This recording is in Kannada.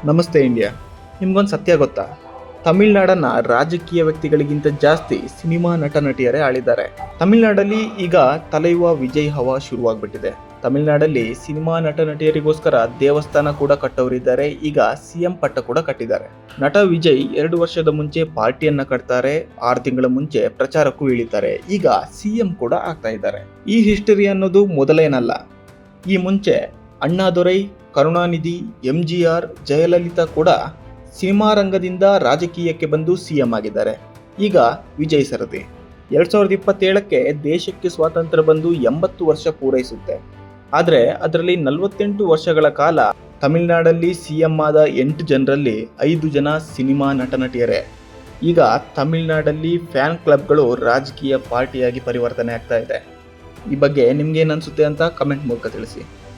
ನಮಸ್ತೆ ಇಂಡಿಯಾ. ನಿಮ್ಗೊಂದು ಸತ್ಯ ಗೊತ್ತಾ? ತಮಿಳ್ನಾಡನ್ನ ರಾಜಕೀಯ ವ್ಯಕ್ತಿಗಳಿಗಿಂತ ಜಾಸ್ತಿ ಸಿನಿಮಾ ನಟ ನಟಿಯರೇ ಆಳಿದ್ದಾರೆ. ತಮಿಳ್ನಾಡಲ್ಲಿ ಈಗ ತಲೆಯುವ ವಿಜಯ್ ಹವಾ ಶುರುವಾಗ್ಬಿಟ್ಟಿದೆ. ತಮಿಳ್ನಾಡಲ್ಲಿ ಸಿನಿಮಾ ನಟ ನಟಿಯರಿಗೋಸ್ಕರ ದೇವಸ್ಥಾನ ಕೂಡ ಕಟ್ಟೋರಿದ್ದಾರೆ. ಈಗ ಸಿಎಂ ಪಟ್ಟ ಕೂಡ ಕಟ್ಟಿದ್ದಾರೆ. ನಟ ವಿಜಯ್ 2 ವರ್ಷದ ಮುಂಚೆ ಪಾರ್ಟಿಯನ್ನ ಕಟ್ತಾರೆ, 6 ತಿಂಗಳ ಮುಂಚೆ ಪ್ರಚಾರಕ್ಕೂ ಇಳಿತಾರೆ. ಈಗ ಸಿಎಂ ಕೂಡ ಆಗ್ತಾ ಇದ್ದಾರೆ. ಈ ಹಿಸ್ಟರಿ ಅನ್ನೋದು ಮೊದಲೇನಲ್ಲ. ಈ ಮುಂಚೆ ಅಣ್ಣಾದೊರೈ, ಕರುಣಾನಿಧಿ, MGR, ಜಯಲಲಿತಾ ಕೂಡ ಸಿನಿಮಾ ರಂಗದಿಂದ ರಾಜಕೀಯಕ್ಕೆ ಬಂದು ಸಿಎಂ ಆಗಿದ್ದಾರೆ. ಈಗ ವಿಜಯ್ ಸರದಿ 2027ಕ್ಕೆ ದೇಶಕ್ಕೆ ಸ್ವಾತಂತ್ರ್ಯ ಬಂದು 80 ವರ್ಷ ಪೂರೈಸುತ್ತೆ. ಆದರೆ ಅದರಲ್ಲಿ 48 ವರ್ಷಗಳ ಕಾಲ ತಮಿಳುನಾಡಲ್ಲಿ ಸಿಎಂ ಆದ 8 ಜನರಲ್ಲಿ 5 ಜನ ಸಿನಿಮಾ ನಟ ನಟಿಯರೇ. ಈಗ ತಮಿಳುನಾಡಲ್ಲಿ ಫ್ಯಾನ್ ಕ್ಲಬ್ಗಳು ರಾಜಕೀಯ ಪಾರ್ಟಿಯಾಗಿ ಪರಿವರ್ತನೆ ಆಗ್ತಾ ಇದೆ. ಈ ಬಗ್ಗೆ ನಿಮ್ಗೇನು ಅನ್ಸುತ್ತೆ ಅಂತ ಕಮೆಂಟ್ ಮೂಲಕ ತಿಳಿಸಿ.